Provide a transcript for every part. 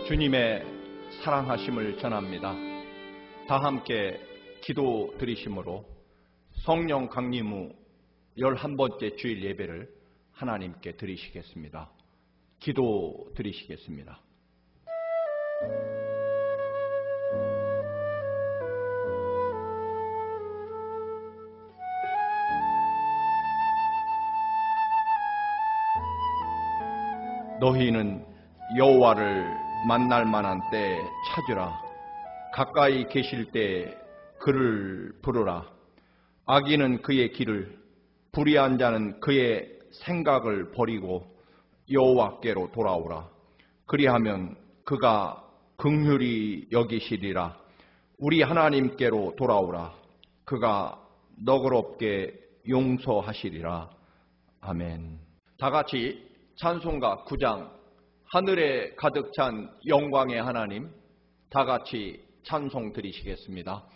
주님의 사랑하심을 전합니다. 다 함께 기도 드리심으로 성령 강림 후 11번째 주일 예배를 하나님께 드리시겠습니다. 기도 드리시겠습니다. 너희는 여호와를 만날 만한 때에 찾으라. 가까이 계실 때에 그를 부르라. 악인은 그의 길을, 불의한 자는 그의 생각을 버리고 여호와께로 돌아오라. 그리하면 그가 긍휼히 여기시리라. 우리 하나님께로 돌아오라. 그가 너그럽게 용서하시리라. 아멘. 다 같이 찬송가 9장 하늘에 가득 찬 영광의 하나님, 다 같이 찬송 드리시겠습니다.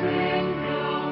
생명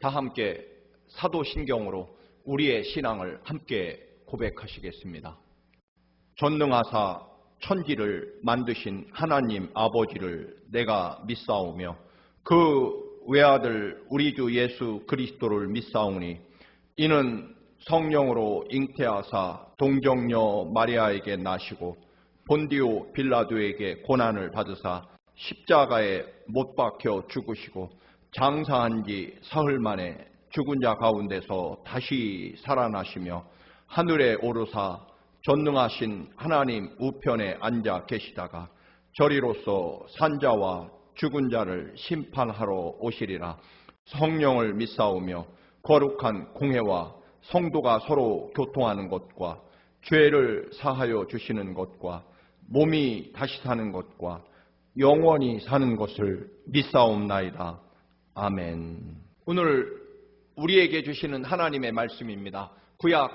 다 함께 사도신경으로 우리의 신앙을 함께 고백하시겠습니다. 전능하사 천지를 만드신 하나님 아버지를 내가 믿사오며 그 외아들 우리 주 예수 그리스도를 믿사오니 이는 성령으로 잉태하사 동정녀 마리아에게 나시고 본디오 빌라도에게 고난을 받으사 십자가에 못 박혀 죽으시고 장사한 지 사흘 만에 죽은 자 가운데서 다시 살아나시며 하늘에 오르사 전능하신 하나님 우편에 앉아 계시다가 저리로서 산자와 죽은 자를 심판하러 오시리라. 성령을 믿사오며 거룩한 공회와 성도가 서로 교통하는 것과 죄를 사하여 주시는 것과 몸이 다시 사는 것과 영원히 사는 것을 믿사옵나이다. 아멘. 오늘 우리에게 주시는 하나님의 말씀입니다. 구약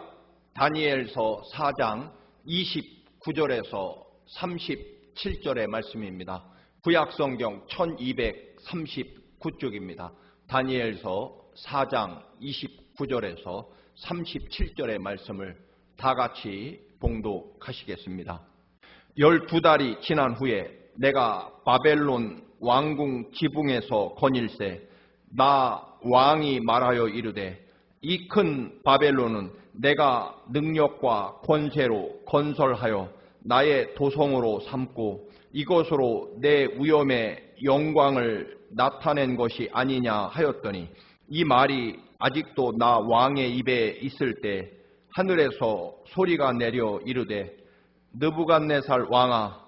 다니엘서 4장 29절에서 37절의 말씀입니다. 구약성경 1239쪽입니다. 다니엘서 4장 29절에서 37절의 말씀을 다 같이 봉독하시겠습니다. 12달이 지난 후에 내가 바벨론 왕궁 지붕에서 거닐세 나 왕이 말하여 이르되 이 큰 바벨론은 내가 능력과 권세로 건설하여 나의 도성으로 삼고 이것으로 내 위엄의 영광을 나타낸 것이 아니냐 하였더니 이 말이 아직도 나 왕의 입에 있을 때 하늘에서 소리가 내려 이르되 느부갓네살 왕아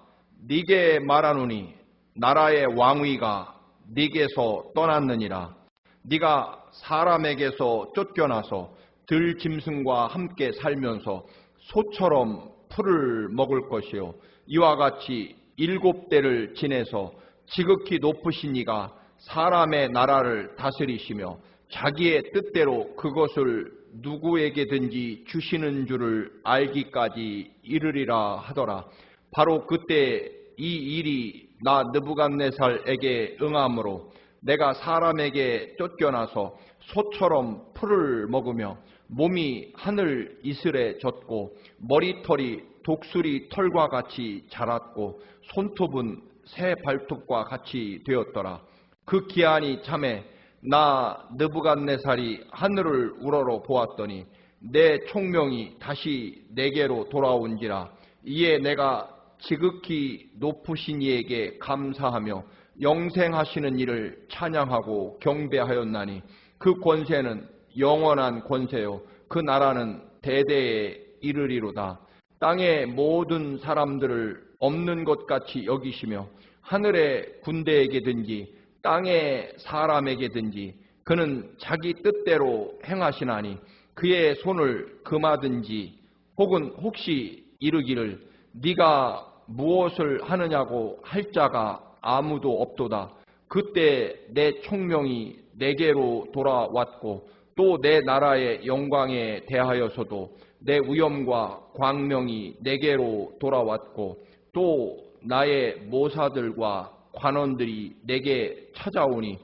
네게 말하노니 나라의 왕위가 네게서 떠났느니라. 네가 사람에게서 쫓겨나서 들짐승과 함께 살면서 소처럼 풀을 먹을 것이요 이와 같이 7대를 지내서 지극히 높으신 이가 사람의 나라를 다스리시며 자기의 뜻대로 그것을 누구에게든지 주시는 줄을 알기까지 이르리라 하더라. 바로 그때 이 일이 나 느부갓네살에게 응함으로 내가 사람에게 쫓겨나서 소처럼 풀을 먹으며 몸이 하늘 이슬에 젖고 머리털이 독수리 털과 같이 자랐고 손톱은 새 발톱과 같이 되었더라. 그 기한이 참에 나 느부갓네살이 하늘을 우러러 보았더니 내 총명이 다시 내게로 돌아온지라. 이에 내가 지극히 높으신 이에게 감사하며 영생하시는 이를 찬양하고 경배하였나니 그 권세는 영원한 권세요 그 나라는 대대에 이르리로다. 땅의 모든 사람들을 없는 것 같이 여기시며 하늘의 군대에게든지 땅의 사람에게든지 그는 자기 뜻대로 행하시나니 그의 손을 금하든지 혹은 혹시 이르기를 네가 무엇을 하느냐고 할 자가 아무도 없도다. 그때 내 총명이 내게로 돌아왔고 또 내 나라의 영광에 대하여서도 내 위엄과 광명이 내게로 돌아왔고 또 나의 모사들과 관원들이 내게 찾아오니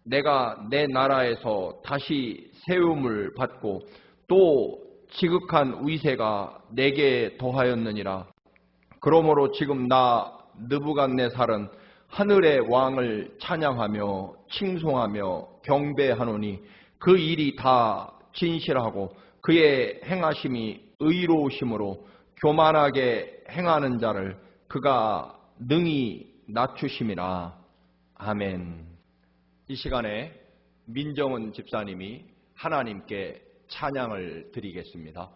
내가 내 나라에서 다시 세움을 받고 또 지극한 위세가 내게 더하였느니라. 그러므로 지금 나 느부갓네살은 하늘의 왕을 찬양하며 칭송하며 경배하노니 그 일이 다 진실하고 그의 행하심이 의로우심으로 교만하게 행하는 자를 그가 능히 낮추심이라. 아멘. 이 시간에 민정은 집사님이 하나님께 찬양을 드리겠습니다.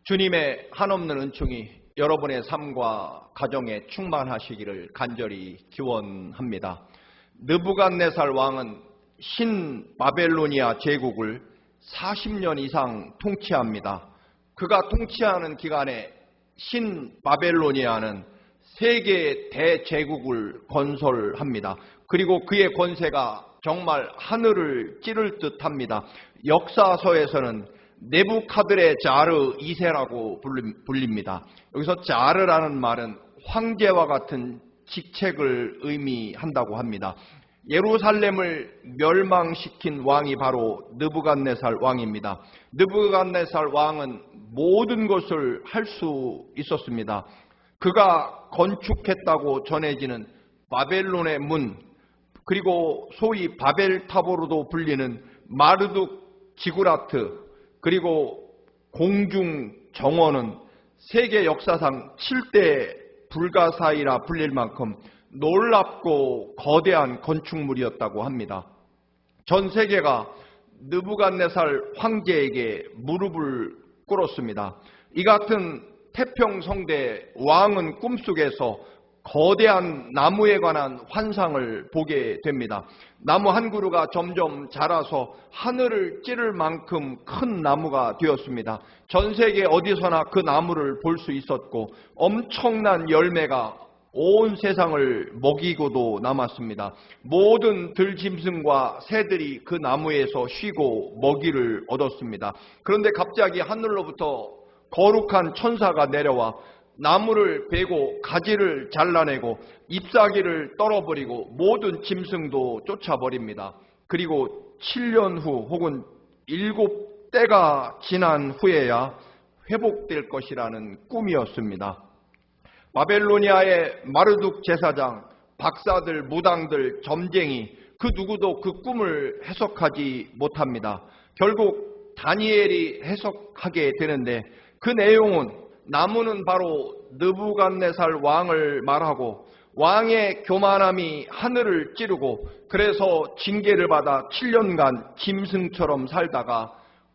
주님의 한없는 은총이 여러분의 삶과 가정에 충만하시기를 간절히 기원합니다. 느부갓네살 왕은 신바벨로니아 제국을 40년 이상 통치합니다. 그가 통치하는 기간에 신바벨로니아는 세계 대제국을 건설합니다. 그리고 그의 권세가 정말 하늘을 찌를 듯합니다. 역사서에서는 네부카드레자르 2세라고 불립니다. 여기서 자르라는 말은 황제와 같은 직책을 의미한다고 합니다. 예루살렘을 멸망시킨 왕이 바로 느부갓네살 왕입니다. 느부갓네살 왕은 모든 것을 할 수 있었습니다. 그가 건축했다고 전해지는 바벨론의 문, 그리고 소위 바벨탑으로도 불리는 마르둑 지구라트, 그리고 공중 정원은 세계 역사상 7대 불가사의라 불릴 만큼 놀랍고 거대한 건축물이었다고 합니다. 전 세계가 느부갓네살 황제에게 무릎을 꿇었습니다. 이 같은 태평성대 왕은 꿈속에서 거대한 나무에 관한 환상을 보게 됩니다. 나무 한 그루가 점점 자라서 하늘을 찌를 만큼 큰 나무가 되었습니다. 전 세계 어디서나 그 나무를 볼 수 있었고 엄청난 열매가 온 세상을 먹이고도 남았습니다. 모든 들짐승과 새들이 그 나무에서 쉬고 먹이를 얻었습니다. 그런데 갑자기 하늘로부터 거룩한 천사가 내려와 나무를 베고 가지를 잘라내고 잎사귀를 떨어버리고 모든 짐승도 쫓아버립니다. 그리고 7년 후 혹은 7때가 지난 후에야 회복될 것이라는 꿈이었습니다. 바벨로니아의 마르둑 제사장, 박사들, 무당들, 점쟁이 그 누구도 그 꿈을 해석하지 못합니다. 결국 다니엘이 해석하게 되는데 그 내용은 나무는 바로 느부갓네살 왕을 말하고 왕의 교만함이 하늘을 찌르고 그래서 징계를 받아 7년간 짐승처럼 살다가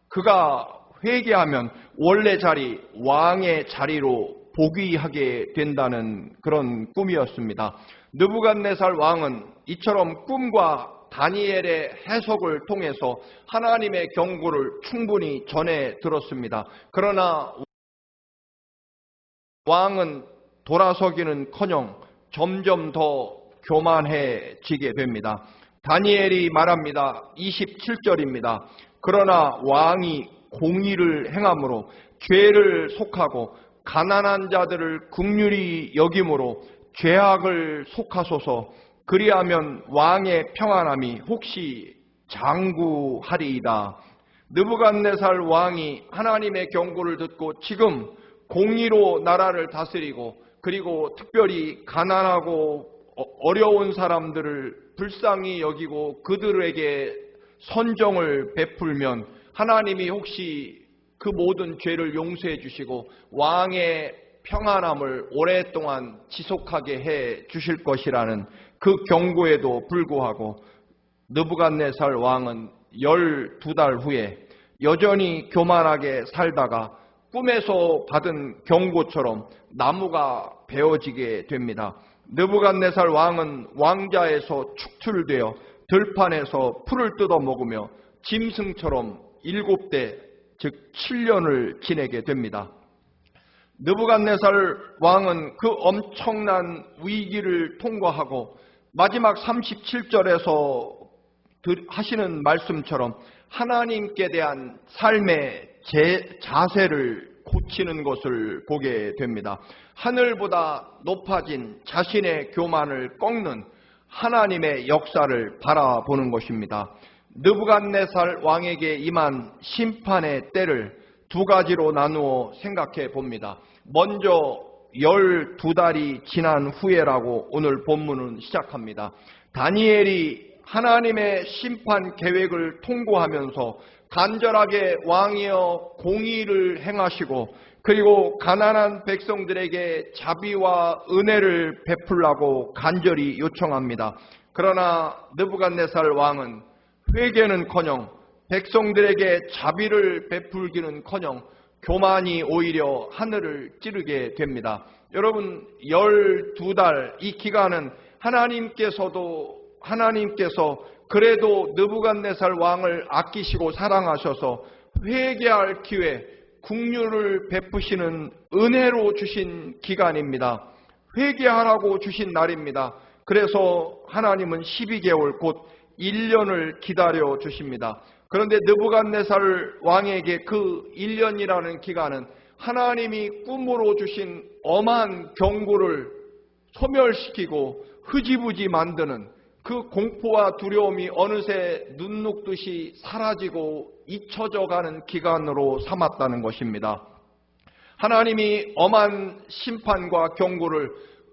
그가 회개하면 원래 자리, 왕의 자리로 복위하게 된다는 그런 꿈이었습니다. 느부갓네살 왕은 이처럼 꿈과 다니엘의 해석을 통해서 하나님의 경고를 충분히 전해 들었습니다. 그러나 왕은 돌아서기는커녕 점점 더 교만해지게 됩니다. 다니엘이 말합니다. 27절입니다. 그러나 왕이 공의를 행함으로 죄를 속하고 가난한 자들을 긍휼히 여김으로 죄악을 속하소서. 그리하면 왕의 평안함이 혹시 장구하리이다. 느부갓네살 왕이 하나님의 경고를 듣고 지금 공의로 나라를 다스리고 그리고 특별히 가난하고 어려운 사람들을 불쌍히 여기고 그들에게 선정을 베풀면 하나님이 혹시 그 모든 죄를 용서해 주시고 왕의 평안함을 오랫동안 지속하게 해 주실 것이라는 그 경고에도 불구하고 느부갓네살 왕은 12달 후에 여전히 교만하게 살다가 꿈에서 받은 경고처럼 나무가 베어지게 됩니다. 느부갓네살 왕은 왕자에서 축출되어 들판에서 풀을 뜯어먹으며 짐승처럼 7대 즉 7년을 지내게 됩니다. 느부갓네살 왕은 그 엄청난 위기를 통과하고 마지막 37절에서 하시는 말씀처럼 하나님께 대한 삶의 자세를 고치는 것을 보게 됩니다. 하늘보다 높아진 자신의 교만을 꺾는 하나님의 역사를 바라보는 것입니다. 느부갓네살 왕에게 임한 심판의 때를 두 가지로 나누어 생각해 봅니다. 먼저 12달이 지난 후에라고 오늘 본문은 시작합니다. 다니엘이 하나님의 심판 계획을 통고하면서 간절하게 왕이여 공의를 행하시고 그리고 가난한 백성들에게 자비와 은혜를 베풀라고 간절히 요청합니다. 그러나 느부갓네살 왕은 회개는커녕 백성들에게 자비를 베풀기는커녕 교만이 오히려 하늘을 찌르게 됩니다. 여러분, 12달 이 기간은 하나님께서 그래도 느부갓네살 왕을 아끼시고 사랑하셔서 회개할 기회, 긍휼을 베푸시는 은혜로 주신 기간입니다. 회개하라고 주신 날입니다. 그래서 하나님은 12개월 곧 1년을 기다려 주십니다. 그런데 느부갓네살 왕에게 그 1년이라는 기간은 하나님이 꿈으로 주신 엄한 경고를 소멸시키고 흐지부지 만드는 그 공포와 두려움이 어느새 눈 녹듯이 사라지고 잊혀져 가는 기간으로 삼았다는 것입니다. 하나님이 엄한 심판과 경고를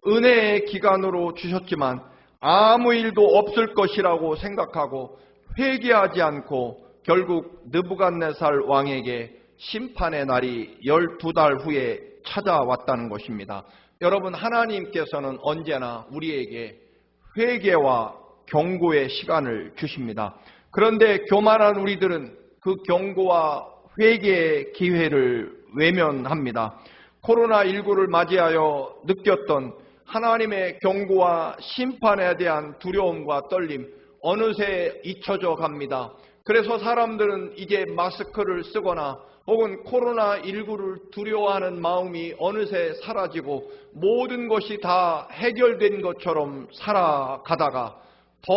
은혜의 기간으로 주셨지만 아무 일도 없을 것이라고 생각하고 회개하지 않고 결국 느부갓네살 왕에게 심판의 날이 12달 후에 찾아왔다는 것입니다. 여러분, 하나님께서는 언제나 우리에게 회개와 경고의 시간을 주십니다. 그런데 교만한 우리들은 그 경고와 회개의 기회를 외면합니다. 코로나19를 맞이하여 느꼈던 하나님의 경고와 심판에 대한 두려움과 떨림, 어느새 잊혀져 갑니다. 그래서 사람들은 이제 마스크를 쓰거나 혹은 코로나19를 두려워하는 마음이 어느새 사라지고 모든 것이 다 해결된 것처럼 살아가다가 더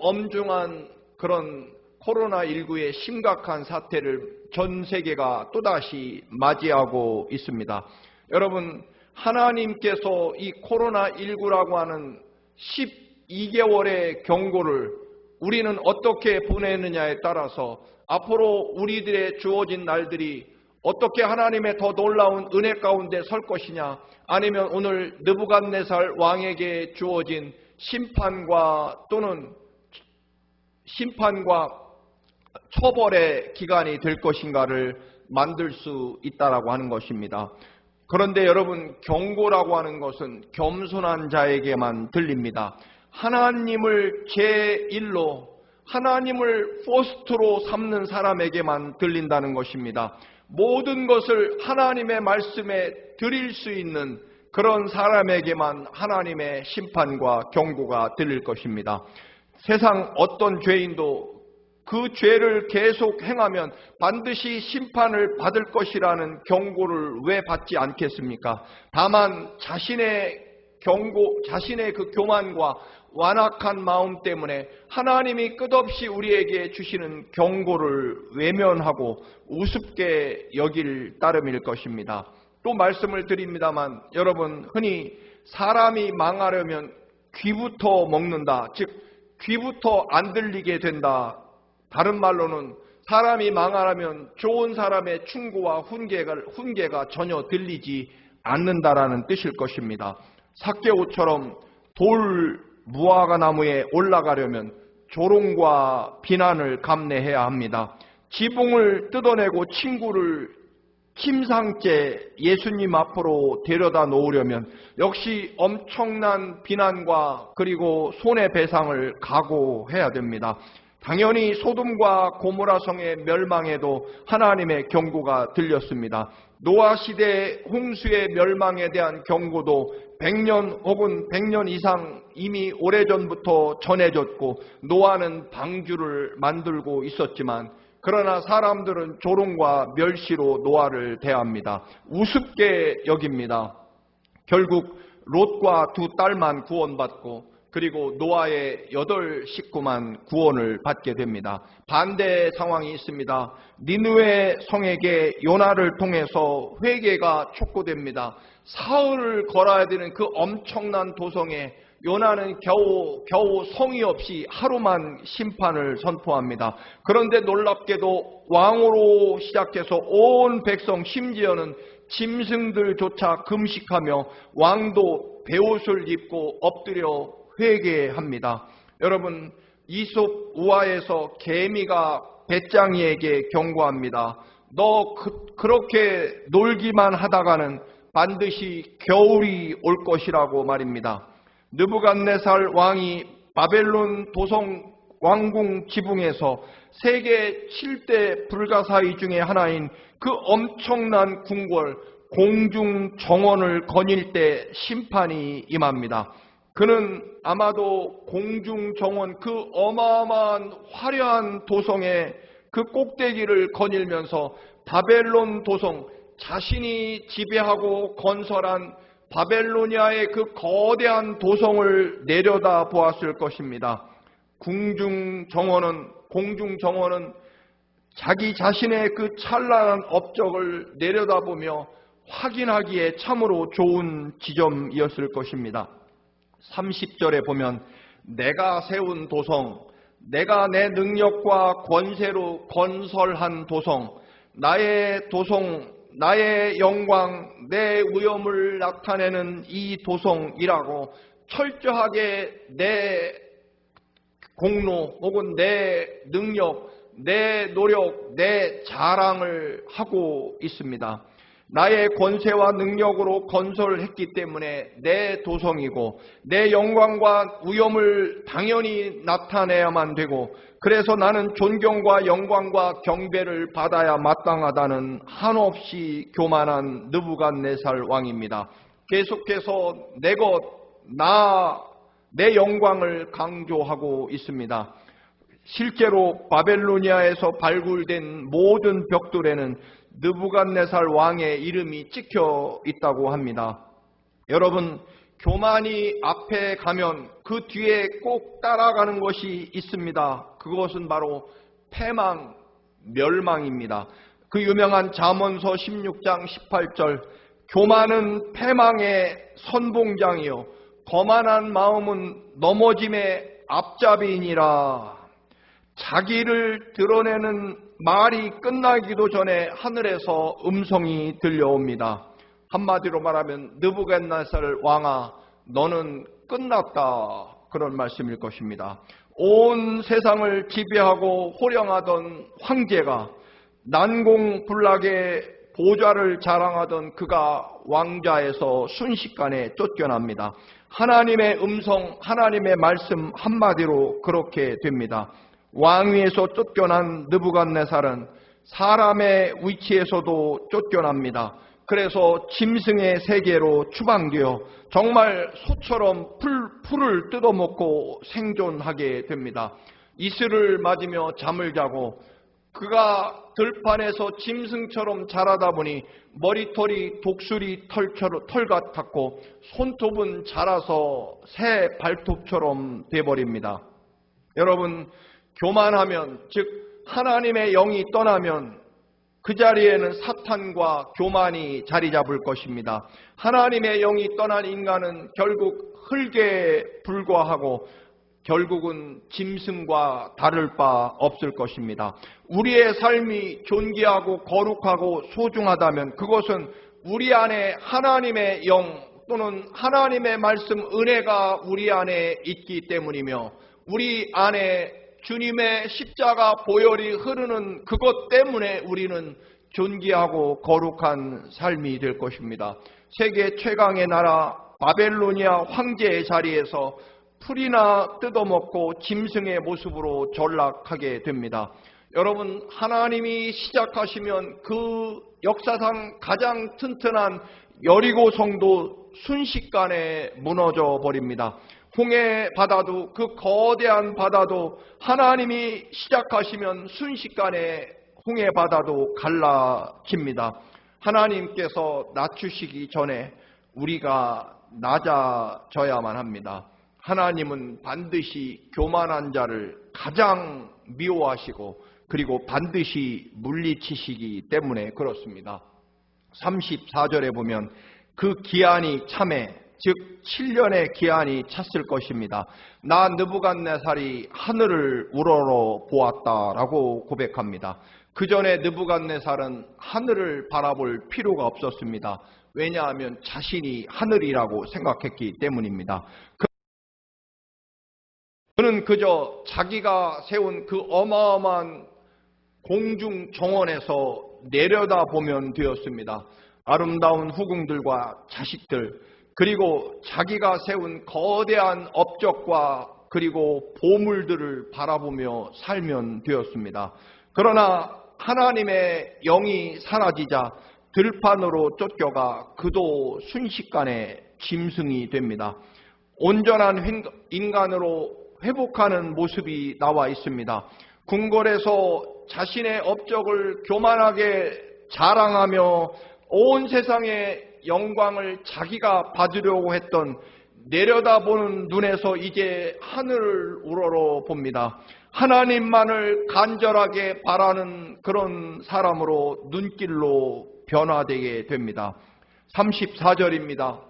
엄중한 그런 코로나19의 심각한 사태를 전 세계가 또다시 맞이하고 있습니다. 여러분, 하나님께서 이 코로나19라고 하는 12개월의 경고를 우리는 어떻게 보내느냐에 따라서 앞으로 우리들의 주어진 날들이 어떻게 하나님의 더 놀라운 은혜 가운데 설 것이냐, 아니면 오늘 느부갓네살 왕에게 주어진 심판과 처벌의 기간이 될 것인가를 만들 수 있다라고 하는 것입니다. 그런데 여러분, 경고라고 하는 것은 겸손한 자에게만 들립니다. 하나님을 제1로, 하나님을 포스트로 삼는 사람에게만 들린다는 것입니다. 모든 것을 하나님의 말씀에 드릴 수 있는 그런 사람에게만 하나님의 심판과 경고가 들릴 것입니다. 세상 어떤 죄인도 그 죄를 계속 행하면 반드시 심판을 받을 것이라는 경고를 왜 받지 않겠습니까? 다만 자신의 그 교만과 완악한 마음 때문에 하나님이 끝없이 우리에게 주시는 경고를 외면하고 우습게 여길 따름일 것입니다. 또 말씀을 드립니다만, 여러분, 흔히 사람이 망하려면 귀부터 먹는다, 즉 귀부터 안 들리게 된다. 다른 말로는 사람이 망하려면 좋은 사람의 충고와 훈계가 전혀 들리지 않는다라는 뜻일 것입니다. 삭개오처럼 돌 무화과 나무에 올라가려면 조롱과 비난을 감내해야 합니다. 지붕을 뜯어내고 친구를 침상째 예수님 앞으로 데려다 놓으려면 역시 엄청난 비난과 그리고 손해배상을 각오해야 됩니다. 당연히 소돔과 고모라 성의 멸망에도 하나님의 경고가 들렸습니다. 노아 시대 홍수의 멸망에 대한 경고도 100년 혹은 100년 이상 이미 오래전부터 전해졌고 노아는 방주를 만들고 있었지만, 그러나 사람들은 조롱과 멸시로 노아를 대합니다. 우습게 여깁니다. 결국 롯과 2딸만 구원받고 그리고 노아의 8 식구만 구원을 받게 됩니다. 반대 상황이 있습니다. 니느웨 성에게 요나를 통해서 회개가 촉구됩니다. 사흘을 걸어야 되는 그 엄청난 도성에 요나는 겨우 성의 없이 하루만 심판을 선포합니다. 그런데 놀랍게도 왕으로 시작해서 온 백성, 심지어는 짐승들조차 금식하며 왕도 베옷을 입고 엎드려 회개합니다. 여러분, 이솝 우화에서 개미가 배짱이에게 경고합니다. 너 그렇게 놀기만 하다가는 반드시 겨울이 올 것이라고 말입니다. 느부갓네살 왕이 바벨론 도성 왕궁 지붕에서 세계 7대 불가사의 중에 하나인 그 엄청난 궁궐 공중 정원을 거닐 때 심판이 임합니다. 그는 아마도 공중 정원 그 어마어마한 화려한 도성의 그 꼭대기를 거닐면서 바벨론 도성, 자신이 지배하고 건설한 바벨로니아의 그 거대한 도성을 내려다 보았을 것입니다. 공중 정원은 자기 자신의 그 찬란한 업적을 내려다보며 확인하기에 참으로 좋은 지점이었을 것입니다. 30절에 보면 내가 세운 도성, 내가 내 능력과 권세로 건설한 도성, 나의 영광, 내 위엄을 나타내는 이 도성이라고 철저하게 내 공로 혹은 내 능력, 내 노력, 내 자랑을 하고 있습니다. 나의 권세와 능력으로 건설했기 때문에 내 도성이고 내 영광과 위엄을 당연히 나타내야만 되고 그래서 나는 존경과 영광과 경배를 받아야 마땅하다는 한없이 교만한 느부갓네살 왕입니다. 계속해서 내 영광을 강조하고 있습니다. 실제로 바벨로니아에서 발굴된 모든 벽돌에는 느부갓네살 왕의 이름이 찍혀 있다고 합니다. 여러분, 교만이 앞에 가면 그 뒤에 꼭 따라가는 것이 있습니다. 그것은 바로 패망, 멸망입니다. 그 유명한 잠언서 16장 18절, 교만은 패망의 선봉장이요 거만한 마음은 넘어짐의 앞잡이니라. 자기를 드러내는 말이 끝나기도 전에 하늘에서 음성이 들려옵니다. 한마디로 말하면 느부갓네살 왕아, 너는 끝났다, 그런 말씀일 것입니다. 온 세상을 지배하고 호령하던 황제가, 난공불락의 보좌를 자랑하던 그가 왕좌에서 순식간에 쫓겨납니다. 하나님의 음성, 하나님의 말씀 한마디로 그렇게 됩니다. 왕위에서 쫓겨난 느부갓네살은 사람의 위치에서도 쫓겨납니다. 그래서 짐승의 세계로 추방되어 정말 소처럼 풀을 뜯어먹고 생존하게 됩니다. 이슬을 맞으며 잠을 자고 그가 들판에서 짐승처럼 자라다 보니 머리털이 독수리 털 같았고 손톱은 자라서 새 발톱처럼 돼버립니다. 여러분, 교만하면, 즉 하나님의 영이 떠나면 그 자리에는 사탄과 교만이 자리 잡을 것입니다. 하나님의 영이 떠난 인간은 결국 흙에 불과하고 결국은 짐승과 다를 바 없을 것입니다. 우리의 삶이 존귀하고 거룩하고 소중하다면 그것은 우리 안에 하나님의 영 또는 하나님의 말씀 은혜가 우리 안에 있기 때문이며 우리 안에 주님의 십자가 보혈이 흐르는 그것 때문에 우리는 존귀하고 거룩한 삶이 될 것입니다. 세계 최강의 나라 바벨로니아 황제의 자리에서 풀이나 뜯어먹고 짐승의 모습으로 전락하게 됩니다. 여러분, 하나님이 시작하시면 그 역사상 가장 튼튼한 여리고 성도 순식간에 무너져 버립니다. 홍해 바다도, 그 거대한 바다도 하나님이 시작하시면 순식간에 홍해 바다도 갈라집니다. 하나님께서 낮추시기 전에 우리가 낮아져야만 합니다. 하나님은 반드시 교만한 자를 가장 미워하시고 그리고 반드시 물리치시기 때문에 그렇습니다. 34절에 보면 그 기한이 참에, 즉 7년의 기한이 찼을 것입니다. 나 느부갓네살이 하늘을 우러러 보았다라고 고백합니다. 그 전에 느부갓네살은 하늘을 바라볼 필요가 없었습니다. 왜냐하면 자신이 하늘이라고 생각했기 때문입니다. 그는 그저 자기가 세운 그 어마어마한 공중 정원에서 내려다보면 되었습니다. 아름다운 후궁들과 자식들, 그리고 자기가 세운 거대한 업적과 그리고 보물들을 바라보며 살면 되었습니다. 그러나 하나님의 영이 사라지자 들판으로 쫓겨가 그도 순식간에 짐승이 됩니다. 온전한 인간으로 회복하는 모습이 나와 있습니다. 궁궐에서 자신의 업적을 교만하게 자랑하며 온 세상의 영광을 자기가 받으려고 했던 내려다보는 눈에서 이제 하늘을 우러러 봅니다. 하나님만을 간절하게 바라는 그런 사람으로 눈길로 변화되게 됩니다. 34절입니다.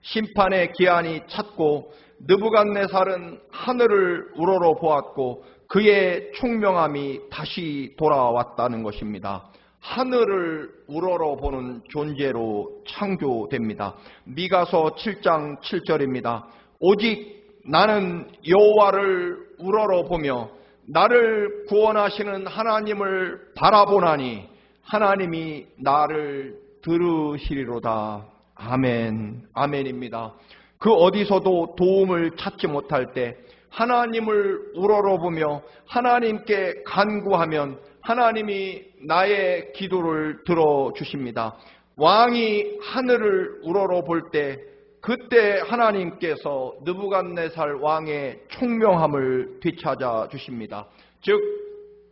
심판의 기한이 찼고 느부갓네살은 하늘을 우러러 보았고 그의 총명함이 다시 돌아왔다는 것입니다. 하늘을 우러러 보는 존재로 창조됩니다. 미가서 7장 7절입니다. 오직 나는 여호와를 우러러 보며 나를 구원하시는 하나님을 바라보나니 하나님이 나를 들으시리로다. 아멘. 아멘입니다. 그 어디서도 도움을 찾지 못할 때 하나님을 우러러보며 하나님께 간구하면 하나님이 나의 기도를 들어주십니다. 왕이 하늘을 우러러볼 때 그때 하나님께서 느부갓네살 왕의 총명함을 되찾아 주십니다. 즉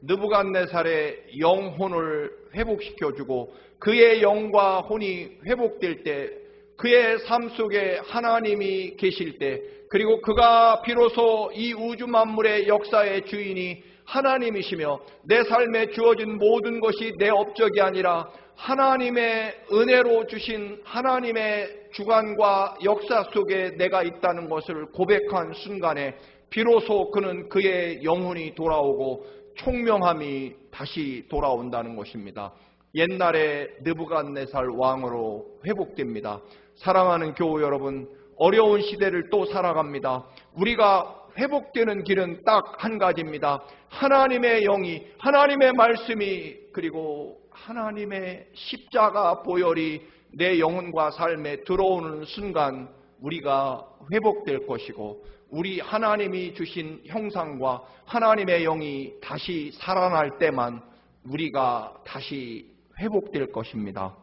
느부갓네살의 영혼을 회복시켜주고 그의 영과 혼이 회복될 때 그의 삶 속에 하나님이 계실 때 그리고 그가 비로소 이 우주 만물의 역사의 주인이 하나님이시며 내 삶에 주어진 모든 것이 내 업적이 아니라 하나님의 은혜로 주신 하나님의 주관과 역사 속에 내가 있다는 것을 고백한 순간에 비로소 그는 그의 영혼이 돌아오고 총명함이 다시 돌아온다는 것입니다. 옛날에 느부갓네살 왕으로 회복됩니다. 사랑하는 교우 여러분, 어려운 시대를 또 살아갑니다. 우리가 회복되는 길은 딱 한 가지입니다. 하나님의 영이, 하나님의 말씀이, 그리고 하나님의 십자가 보혈이 내 영혼과 삶에 들어오는 순간 우리가 회복될 것이고 우리 하나님이 주신 형상과 하나님의 영이 다시 살아날 때만 우리가 다시 회복될 것입니다.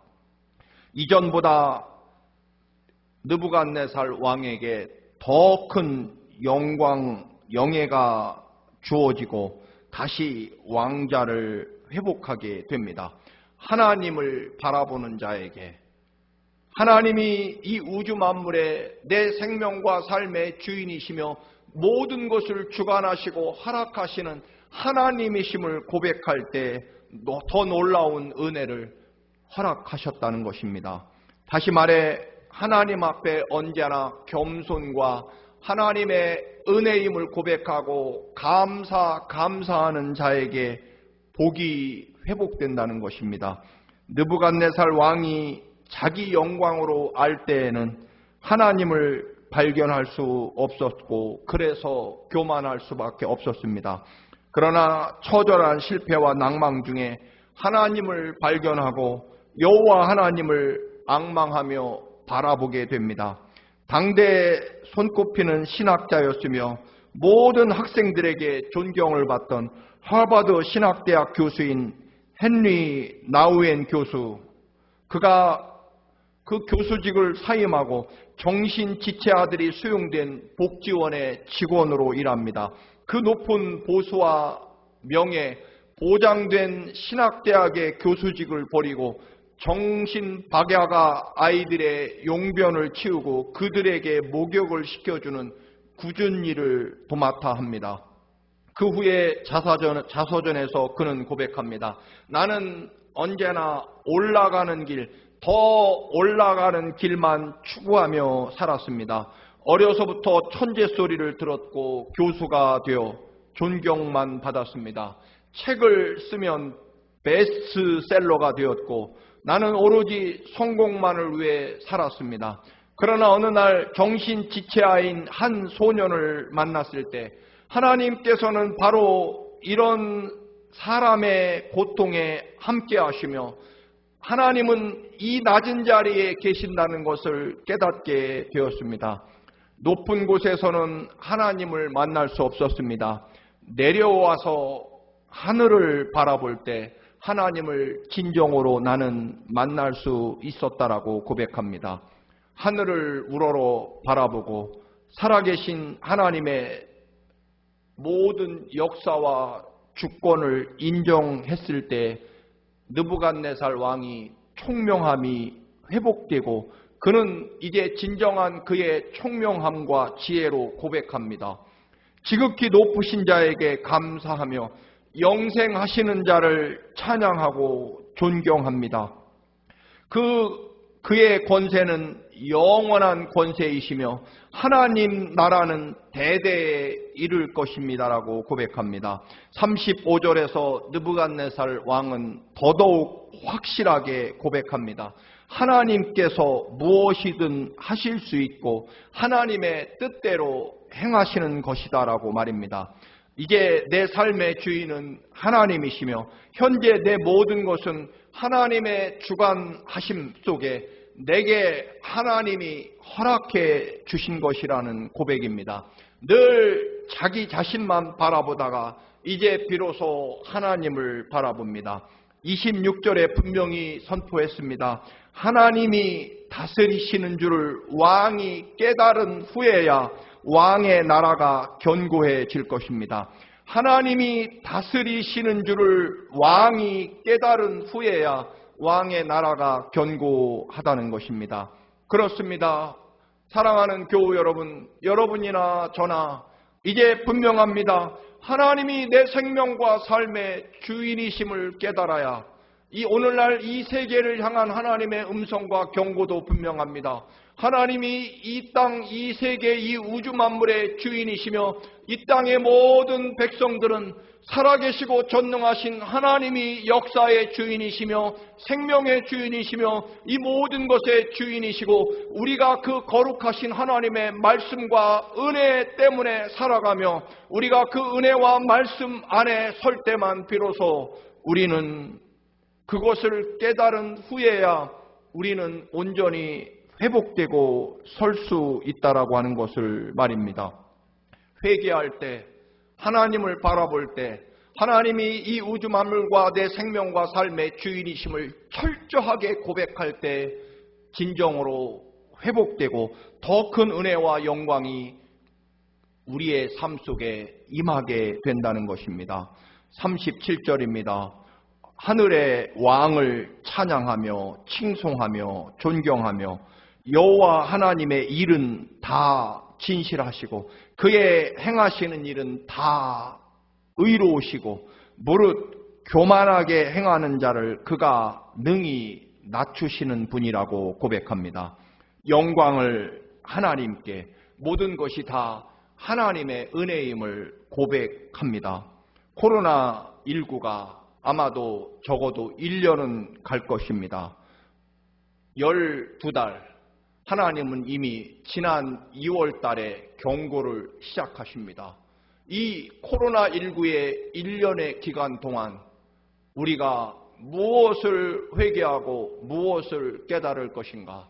이전보다 느부갓네살 왕에게 더 큰 영광, 영예가 주어지고 다시 왕자를 회복하게 됩니다. 하나님을 바라보는 자에게 하나님이 이 우주 만물의 내 생명과 삶의 주인이시며 모든 것을 주관하시고 허락하시는 하나님이심을 고백할 때 더 놀라운 은혜를 허락하셨다는 것입니다. 다시 말해 하나님 앞에 언제나 겸손과 하나님의 은혜임을 고백하고 감사하는 자에게 복이 회복된다는 것입니다. 느부갓네살 왕이 자기 영광으로 알 때에는 하나님을 발견할 수 없었고 그래서 교만할 수밖에 없었습니다. 그러나 처절한 실패와 낭망 중에 하나님을 발견하고 여호와 하나님을 앙망하며 바라보게 됩니다. 당대에 손꼽히는 신학자였으며 모든 학생들에게 존경을 받던 하버드 신학대학 교수인 헨리 나우엔 교수, 그가 그 교수직을 사임하고 정신지체아들이 수용된 복지원의 직원으로 일합니다. 그 높은 보수와 명예, 보장된 신학대학의 교수직을 버리고 정신박야가 아이들의 용변을 치우고 그들에게 목욕을 시켜주는 굳은 일을 도맡아 합니다. 그 후에 자서전에서 그는 고백합니다. 나는 언제나 올라가는 길, 더 올라가는 길만 추구하며 살았습니다. 어려서부터 천재 소리를 들었고 교수가 되어 존경만 받았습니다. 책을 쓰면 베스트셀러가 되었고 나는 오로지 성공만을 위해 살았습니다. 그러나 어느 날 정신지체아인 한 소년을 만났을 때 하나님께서는 바로 이런 사람의 고통에 함께 하시며 하나님은 이 낮은 자리에 계신다는 것을 깨닫게 되었습니다. 높은 곳에서는 하나님을 만날 수 없었습니다. 내려와서 하늘을 바라볼 때 하나님을 진정으로 나는 만날 수 있었다라고 고백합니다. 하늘을 우러러 바라보고 살아계신 하나님의 모든 역사와 주권을 인정했을 때 느부갓네살 왕이 총명함이 회복되고 그는 이제 진정한 그의 총명함과 지혜로 고백합니다. 지극히 높으신 자에게 감사하며 영생하시는 자를 찬양하고 존경합니다. 그의 권세는 영원한 권세이시며 하나님 나라는 대대에 이를 것입니다라고 고백합니다. 35절에서 느부갓네살 왕은 더더욱 확실하게 고백합니다. 하나님께서 무엇이든 하실 수 있고 하나님의 뜻대로 행하시는 것이다라고 말입니다. 이제 내 삶의 주인은 하나님이시며 현재 내 모든 것은 하나님의 주관하심 속에 내게 하나님이 허락해 주신 것이라는 고백입니다. 늘 자기 자신만 바라보다가 이제 비로소 하나님을 바라봅니다. 26절에 분명히 선포했습니다. 하나님이 다스리시는 줄을 왕이 깨달은 후에야 왕의 나라가 견고해질 것입니다. 하나님이 다스리시는 줄을 왕이 깨달은 후에야 왕의 나라가 견고하다는 것입니다. 그렇습니다. 사랑하는 교우 여러분, 여러분이나 저나 이제 분명합니다. 하나님이 내 생명과 삶의 주인이심을 깨달아야 이 오늘날 이 세계를 향한 하나님의 음성과 경고도 분명합니다. 하나님이 이 땅, 이 세계, 이 우주 만물의 주인이시며 이 땅의 모든 백성들은 살아계시고 전능하신 하나님이 역사의 주인이시며 생명의 주인이시며 이 모든 것의 주인이시고 우리가 그 거룩하신 하나님의 말씀과 은혜 때문에 살아가며 우리가 그 은혜와 말씀 안에 설 때만 비로소 우리는 그것을 깨달은 후에야 우리는 온전히 회복되고 설 수 있다라고 하는 것을 말입니다. 회개할 때, 하나님을 바라볼 때, 하나님이 이 우주 만물과 내 생명과 삶의 주인이심을 철저하게 고백할 때 진정으로 회복되고 더 큰 은혜와 영광이 우리의 삶 속에 임하게 된다는 것입니다. 37절입니다. 하늘의 왕을 찬양하며 칭송하며 존경하며 여호와 하나님의 일은 다 진실하시고 그의 행하시는 일은 다 의로우시고 무릇 교만하게 행하는 자를 그가 능히 낮추시는 분이라고 고백합니다. 영광을 하나님께, 모든 것이 다 하나님의 은혜임을 고백합니다. 코로나19가 아마도 적어도 1년은 갈 것입니다. 12달, 하나님은 이미 지난 2월 달에 경고를 시작하십니다. 이 코로나19의 1년의 기간 동안 우리가 무엇을 회개하고 무엇을 깨달을 것인가?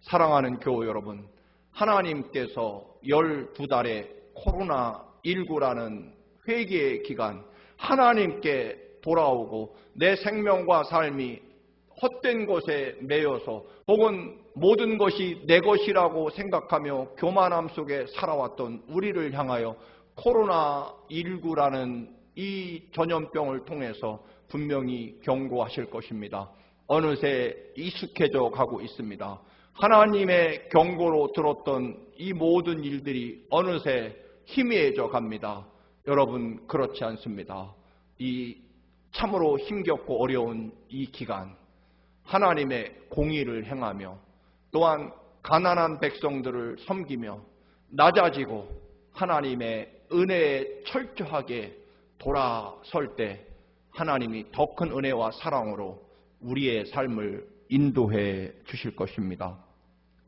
사랑하는 교우 여러분, 하나님께서 12달의 코로나19라는 회개의 기간, 하나님께 돌아오고 내 생명과 삶이 헛된 것에 매여서 혹은 모든 것이 내 것이라고 생각하며 교만함 속에 살아왔던 우리를 향하여 코로나19라는 이 전염병을 통해서 분명히 경고하실 것입니다. 어느새 익숙해져 가고 있습니다. 하나님의 경고로 들었던 이 모든 일들이 어느새 희미해져 갑니다. 여러분, 그렇지 않습니다. 이 참으로 힘겹고 어려운 이 기간, 하나님의 공의를 행하며 또한 가난한 백성들을 섬기며 낮아지고 하나님의 은혜에 철저하게 돌아설 때 하나님이 더 큰 은혜와 사랑으로 우리의 삶을 인도해 주실 것입니다.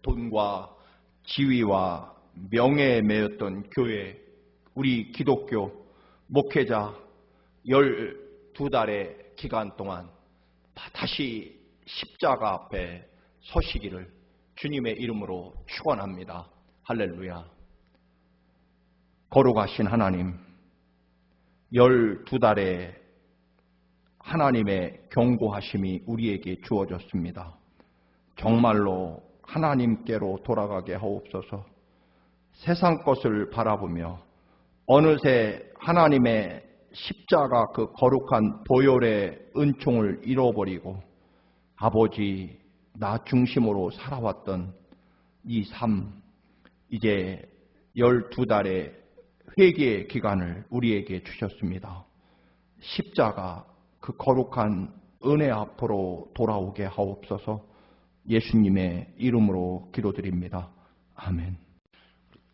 돈과 지위와 명예에 매였던 교회, 우리 기독교 목회자 12달의 기간 동안 다시 십자가 앞에 서시기를 주님의 이름으로 축원합니다. 할렐루야. 거룩하신 하나님, 12달의 하나님의 경고하심이 우리에게 주어졌습니다. 정말로 하나님께로 돌아가게 하옵소서. 세상 것을 바라보며 어느새 하나님의 십자가 그 거룩한 보혈의 은총을 잃어버리고 아버지 나 중심으로 살아왔던 이 삶, 이제 12달의 회개의 기간을 우리에게 주셨습니다. 십자가 그 거룩한 은혜 앞으로 돌아오게 하옵소서. 예수님의 이름으로 기도드립니다. 아멘.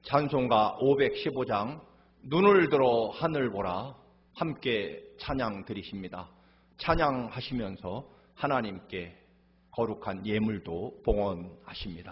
찬송가 515장 눈을 들어 하늘 보라 함께 찬양 드리십니다. 찬양하시면서 하나님께 거룩한 예물도 봉헌하십니다.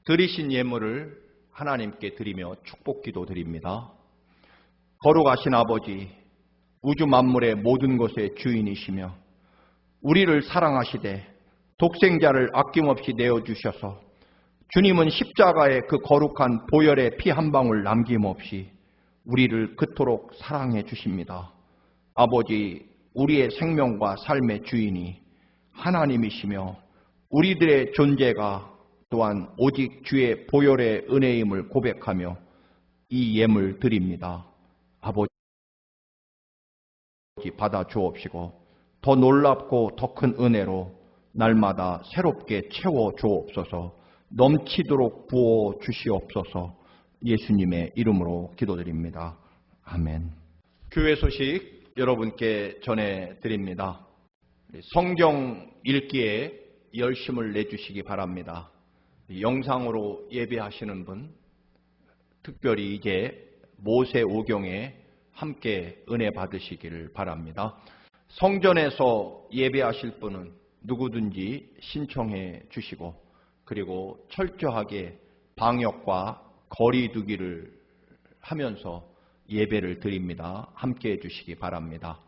드리신 예물을 하나님께 드리며 축복기도 드립니다. 거룩하신 아버지, 우주 만물의 모든 것의 주인이시며 우리를 사랑하시되 독생자를 아낌없이 내어주셔서 주님은 십자가의 그 거룩한 보혈의 피 한 방울 남김없이 우리를 그토록 사랑해 주십니다. 아버지, 우리의 생명과 삶의 주인이 하나님이시며 우리들의 존재가 또한 오직 주의 보혈의 은혜임을 고백하며 이 예물 드립니다. 아버지, 받아 주옵시고 더 놀랍고 더 큰 은혜로 날마다 새롭게 채워 주옵소서. 넘치도록 부어 주시옵소서. 예수님의 이름으로 기도드립니다. 아멘. 교회 소식 여러분께 전해드립니다. 성경 읽기에 열심을 내주시기 바랍니다. 영상으로 예배하시는 분, 특별히 이제 모세 오경에 함께 은혜 받으시기를 바랍니다. 성전에서 예배하실 분은 누구든지 신청해 주시고, 그리고 철저하게 방역과 거리 두기를 하면서 예배를 드립니다. 함께 해 주시기 바랍니다.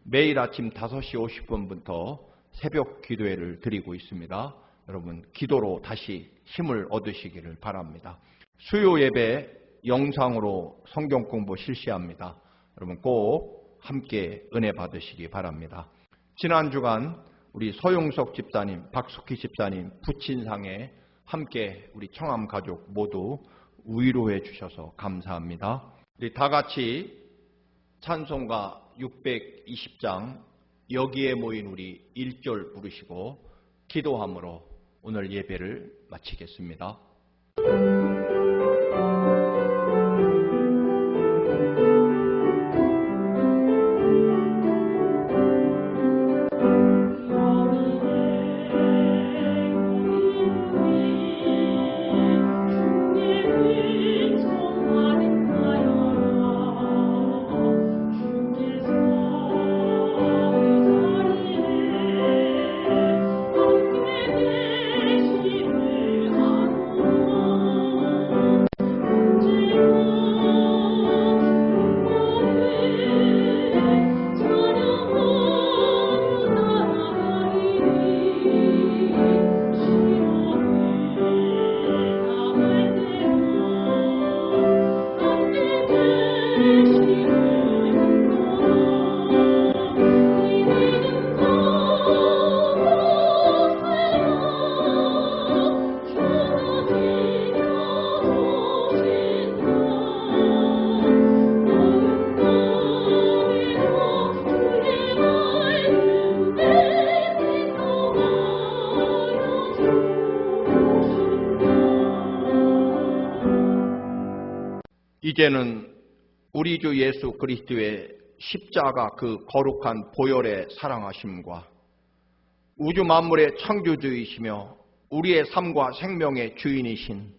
매일 아침 5시 50분부터 새벽 기도회를 드리고 있습니다. 여러분 기도로 다시 힘을 얻으시기를 바랍니다. 수요 예배 영상으로 성경 공부 실시합니다. 여러분 꼭 함께 은혜 받으시기 바랍니다. 지난 주간 우리 서용석 집사님, 박숙희 집사님 부친상에 함께 우리 청암 가족 모두 위로해 주셔서 감사합니다. 우리 다 같이 찬송가 620장 여기에 모인 우리 1절 부르시고 기도함으로 오늘 예배를 마치겠습니다. 이제는 우리 주 예수 그리스도의 십자가 그 거룩한 보혈의 사랑하심과 우주 만물의 창조주이시며 우리의 삶과 생명의 주인이신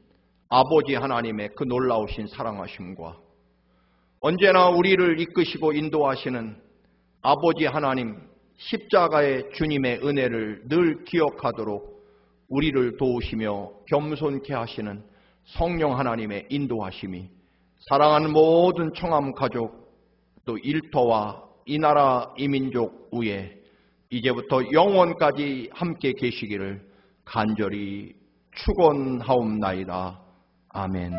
아버지 하나님의 그 놀라우신 사랑하심과 언제나 우리를 이끄시고 인도하시는 아버지 하나님 십자가의 주님의 은혜를 늘 기억하도록 우리를 도우시며 겸손케 하시는 성령 하나님의 인도하심이 사랑하는 모든 청암 가족 또 일터와 이 나라 이 민족 위에 이제부터 영원까지 함께 계시기를 간절히 축원하옵나이다. 아멘.